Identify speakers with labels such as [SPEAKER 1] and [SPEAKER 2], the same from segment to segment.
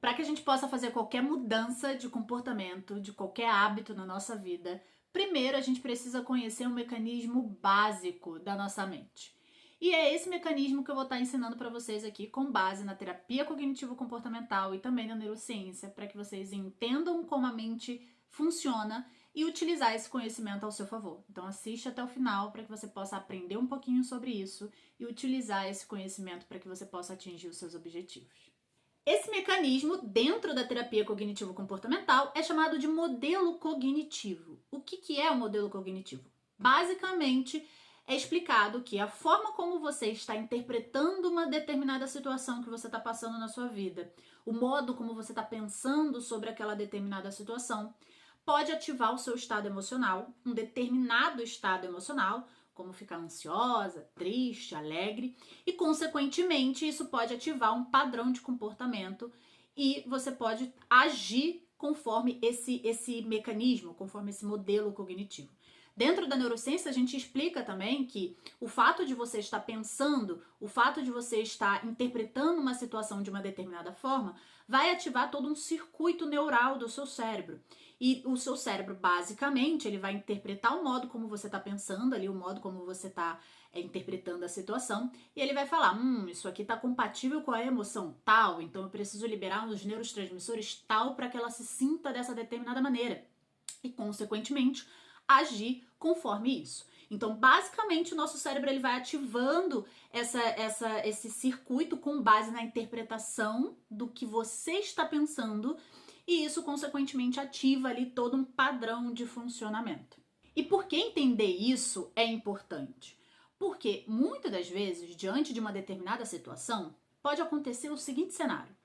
[SPEAKER 1] Para que a gente possa fazer qualquer mudança de comportamento, de qualquer hábito na nossa vida, primeiro a gente precisa conhecer um mecanismo básico da nossa mente. E é esse mecanismo que eu vou estar ensinando para vocês aqui com base na terapia cognitivo-comportamental e também na neurociência, para que vocês entendam como a mente funciona e utilizar esse conhecimento ao seu favor. Então assiste até o final para que você possa aprender um pouquinho sobre isso e utilizar esse conhecimento para que você possa atingir os seus objetivos. Esse mecanismo, dentro da terapia cognitivo-comportamental, é chamado de modelo cognitivo. O que é o modelo cognitivo? Basicamente, é explicado que a forma como você está interpretando uma determinada situação que você está passando na sua vida, o modo como você está pensando sobre aquela determinada situação, pode ativar o seu estado emocional, um determinado estado emocional, como ficar ansiosa, triste, alegre, e consequentemente isso pode ativar um padrão de comportamento e você pode agir conforme esse mecanismo, conforme esse modelo cognitivo. Dentro da neurociência, a gente explica também que o fato de você estar pensando, o fato de você estar interpretando uma situação de uma determinada forma, vai ativar todo um circuito neural do seu cérebro. E o seu cérebro, basicamente, ele vai interpretar o modo como você está pensando ali, o modo como você está interpretando a situação, e ele vai falar, isso aqui está compatível com a emoção tal, então eu preciso liberar os neurotransmissores tal para que ela se sinta dessa determinada maneira. E, consequentemente, agir conforme isso. Então, basicamente, o nosso cérebro ele vai ativando esse circuito com base na interpretação do que você está pensando e isso, consequentemente, ativa ali todo um padrão de funcionamento. E por que entender isso é importante? Porque, muitas das vezes, diante de uma determinada situação, pode acontecer o seguinte cenário.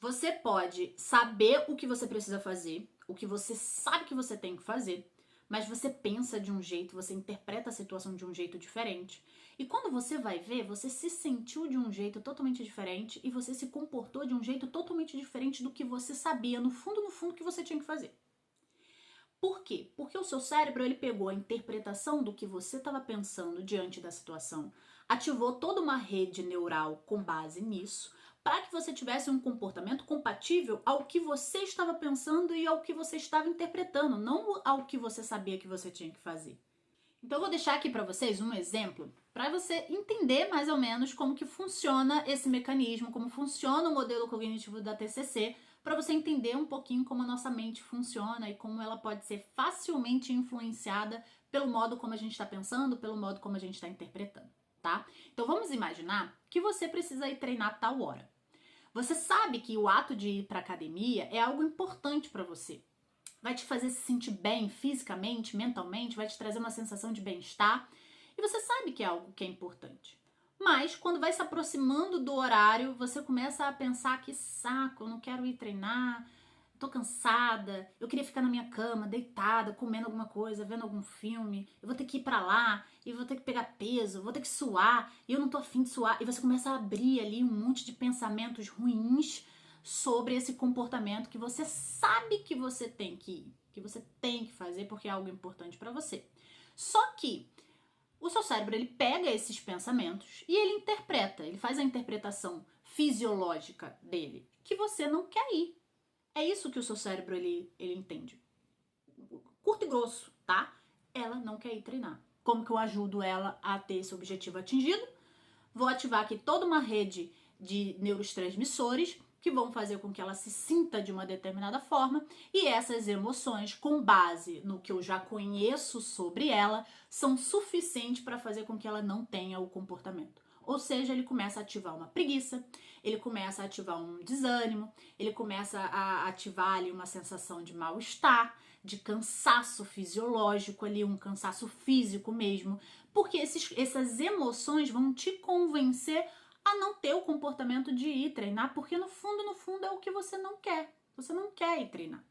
[SPEAKER 1] Você pode saber o que você precisa fazer, o que você sabe que você tem que fazer, mas você pensa de um jeito, você interpreta a situação de um jeito diferente. E quando você vai ver, você se sentiu de um jeito totalmente diferente e você se comportou de um jeito totalmente diferente do que você sabia, no fundo, que você tinha que fazer. Por quê? Porque o seu cérebro ele pegou a interpretação do que você estava pensando diante da situação, ativou toda uma rede neural com base nisso, para que você tivesse um comportamento compatível ao que você estava pensando e ao que você estava interpretando, não ao que você sabia que você tinha que fazer. Então eu vou deixar aqui para vocês um exemplo para você entender mais ou menos como que funciona esse mecanismo, como funciona o modelo cognitivo da TCC, para você entender um pouquinho como a nossa mente funciona e como ela pode ser facilmente influenciada pelo modo como a gente está pensando, pelo modo como a gente está interpretando, tá? Então vamos imaginar que você precisa ir treinar tal hora. Você sabe que o ato de ir para academia é algo importante para você. Vai te fazer se sentir bem fisicamente, mentalmente, vai te trazer uma sensação de bem-estar. E você sabe que é algo que é importante. Mas, quando vai se aproximando do horário, você começa a pensar que saco, eu não quero ir treinar, tô cansada, eu queria ficar na minha cama, deitada, comendo alguma coisa, vendo algum filme, eu vou ter que ir pra lá, e vou ter que pegar peso, vou ter que suar, e eu não tô afim de suar. E você começa a abrir ali um monte de pensamentos ruins sobre esse comportamento que você sabe que você tem que ir, que você tem que fazer porque é algo importante pra você. Só que o seu cérebro ele pega esses pensamentos e ele interpreta, ele faz a interpretação fisiológica dele, que você não quer ir. É isso que o seu cérebro ele entende. Curto e grosso, tá? Ela não quer ir treinar. Como que eu ajudo ela a ter esse objetivo atingido? Vou ativar aqui toda uma rede de neurotransmissores que vão fazer com que ela se sinta de uma determinada forma e essas emoções, com base no que eu já conheço sobre ela, são suficientes para fazer com que ela não tenha o comportamento. Ou seja, ele começa a ativar uma preguiça, ele começa a ativar um desânimo, ele começa a ativar ali uma sensação de mal-estar, de cansaço fisiológico ali, um cansaço físico mesmo, porque essas emoções vão te convencer a não ter o comportamento de ir treinar, porque no fundo é o que você não quer. Você não quer ir treinar.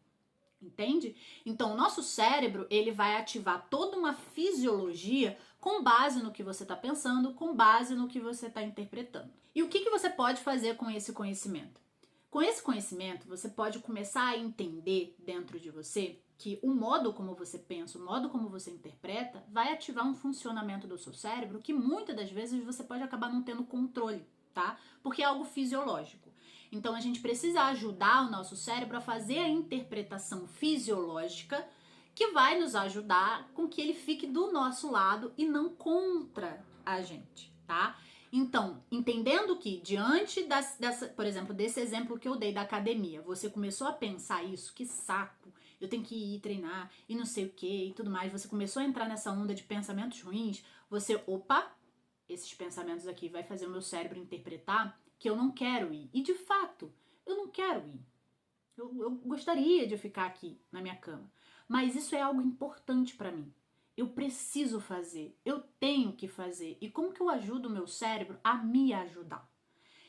[SPEAKER 1] Entende? Então, o nosso cérebro, ele vai ativar toda uma fisiologia com base no que você está pensando, com base no que você está interpretando. E o que você pode fazer com esse conhecimento? Com esse conhecimento, você pode começar a entender dentro de você que o modo como você pensa, o modo como você interpreta, vai ativar um funcionamento do seu cérebro que muitas das vezes você pode acabar não tendo controle, tá? Porque é algo fisiológico. Então a gente precisa ajudar o nosso cérebro a fazer a interpretação fisiológica que vai nos ajudar com que ele fique do nosso lado e não contra a gente, tá? Então, entendendo que diante por exemplo, desse exemplo que eu dei da academia, você começou a pensar isso, que saco, eu tenho que ir treinar e não sei o que e tudo mais, você começou a entrar nessa onda de pensamentos ruins, você, opa, esses pensamentos aqui vai fazer o meu cérebro interpretar que eu não quero ir. E de fato, eu não quero ir. Eu gostaria de ficar aqui na minha cama, mas isso é algo importante para mim. Eu preciso fazer, eu tenho que fazer. E como que eu ajudo o meu cérebro a me ajudar?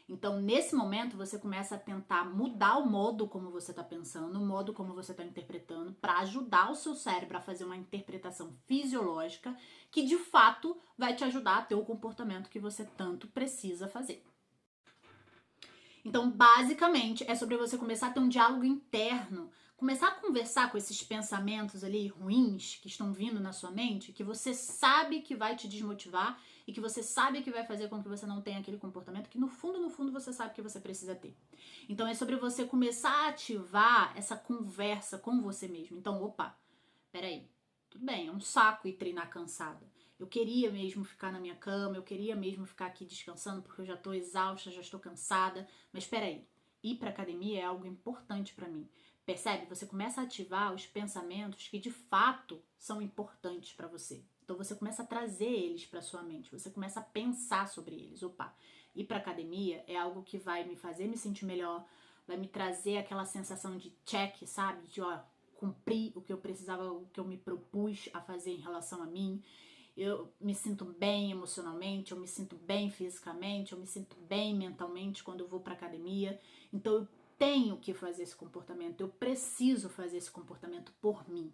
[SPEAKER 1] Então, nesse momento, você começa a tentar mudar o modo como você está pensando, o modo como você está interpretando, para ajudar o seu cérebro a fazer uma interpretação fisiológica que, de fato, vai te ajudar a ter o comportamento que você tanto precisa fazer. Então, basicamente, é sobre você começar a ter um diálogo interno, começar a conversar com esses pensamentos ali ruins que estão vindo na sua mente, que você sabe que vai te desmotivar e que você sabe que vai fazer com que você não tenha aquele comportamento que no fundo você sabe que você precisa ter. Então, é sobre você começar a ativar essa conversa com você mesmo. Então, opa, peraí, tudo bem, é um saco ir treinar cansada. Eu queria mesmo ficar na minha cama, eu queria mesmo ficar aqui descansando porque eu já tô exausta, já estou cansada. Mas peraí, ir pra academia é algo importante pra mim. Percebe? Você começa a ativar os pensamentos que de fato são importantes pra você. Então você começa a trazer eles pra sua mente, você começa a pensar sobre eles. Opa, ir pra academia é algo que vai me fazer me sentir melhor, vai me trazer aquela sensação de check, sabe? De ó, cumprir o que eu precisava, o que eu me propus a fazer em relação a mim. Eu me sinto bem emocionalmente, eu me sinto bem fisicamente, eu me sinto bem mentalmente quando eu vou pra academia. Então eu tenho que fazer esse comportamento, eu preciso fazer esse comportamento por mim.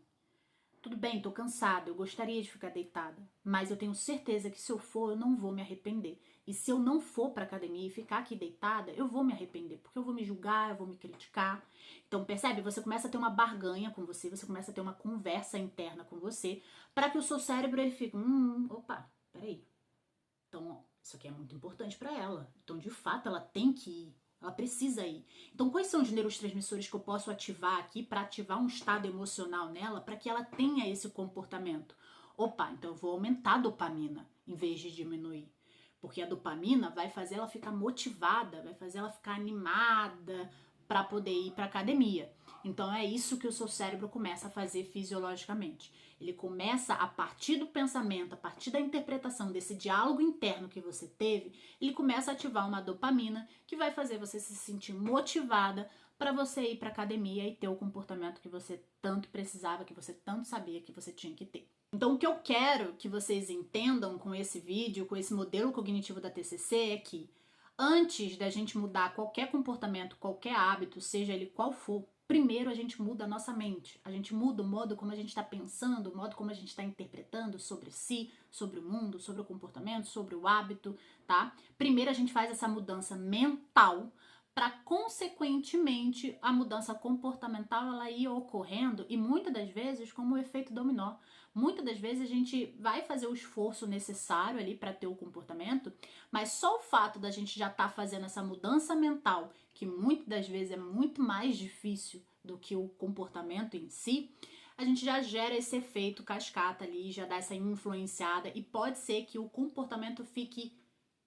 [SPEAKER 1] Tudo bem, tô cansada, eu gostaria de ficar deitada, mas eu tenho certeza que se eu for, eu não vou me arrepender. E se eu não for pra academia e ficar aqui deitada, eu vou me arrepender, porque eu vou me julgar, eu vou me criticar. Então, percebe? Você começa a ter uma barganha com você começa a ter uma conversa interna com você, para que o seu cérebro ele fique, opa, peraí. Então, ó, isso aqui é muito importante pra ela. Então, de fato, ela tem que ir. Ela precisa ir. Então, quais são os neurotransmissores que eu posso ativar aqui para ativar um estado emocional nela para que ela tenha esse comportamento? Opa, então eu vou aumentar a dopamina em vez de diminuir. Porque a dopamina vai fazer ela ficar motivada, vai fazer ela ficar animada para poder ir para academia. Então é isso que o seu cérebro começa a fazer fisiologicamente. Ele começa a partir do pensamento, a partir da interpretação desse diálogo interno que você teve, ele começa a ativar uma dopamina que vai fazer você se sentir motivada para você ir para academia e ter o comportamento que você tanto precisava, que você tanto sabia que você tinha que ter. Então, o que eu quero que vocês entendam com esse vídeo, com esse modelo cognitivo da TCC, é que antes da gente mudar qualquer comportamento, qualquer hábito, seja ele qual for, primeiro a gente muda a nossa mente. A gente muda o modo como a gente está pensando, o modo como a gente está interpretando sobre si, sobre o mundo, sobre o comportamento, sobre o hábito, tá? Primeiro a gente faz essa mudança mental para, consequentemente, a mudança comportamental ela ir ocorrendo e muitas das vezes como o efeito dominó. Muitas das vezes a gente vai fazer o esforço necessário ali para ter o comportamento, mas só o fato da gente já estar fazendo essa mudança mental, que muitas das vezes é muito mais difícil do que o comportamento em si, a gente já gera esse efeito cascata ali, já dá essa influenciada e pode ser que o comportamento fique,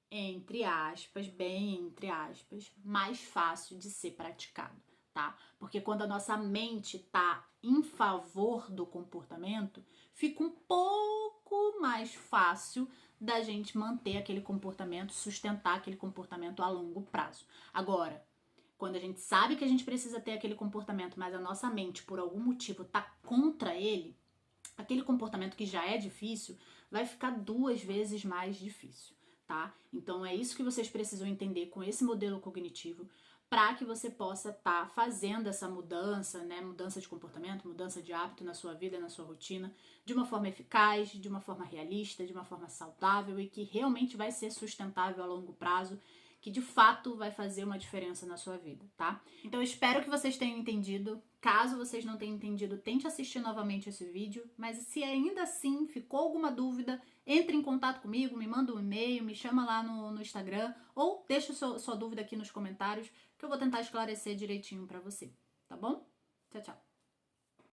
[SPEAKER 1] entre aspas, bem entre aspas, mais fácil de ser praticado, tá? Porque quando a nossa mente tá em favor do comportamento, fica um pouco mais fácil da gente manter aquele comportamento, sustentar aquele comportamento a longo prazo. Agora, quando a gente sabe que a gente precisa ter aquele comportamento, mas a nossa mente, por algum motivo, tá contra ele, aquele comportamento que já é difícil, vai ficar 2 vezes mais difícil, tá? Então é isso que vocês precisam entender com esse modelo cognitivo para que você possa estar fazendo essa mudança, né? Mudança de comportamento, mudança de hábito na sua vida, na sua rotina, de uma forma eficaz, de uma forma realista, de uma forma saudável e que realmente vai ser sustentável a longo prazo, que de fato vai fazer uma diferença na sua vida, tá? Então eu espero que vocês tenham entendido Caso vocês não tenham entendido, tente assistir novamente esse vídeo, mas se ainda assim ficou alguma dúvida, entre em contato comigo, me manda um e-mail, me chama lá no Instagram ou deixa sua dúvida aqui nos comentários que eu vou tentar esclarecer direitinho pra você, tá bom? Tchau, tchau!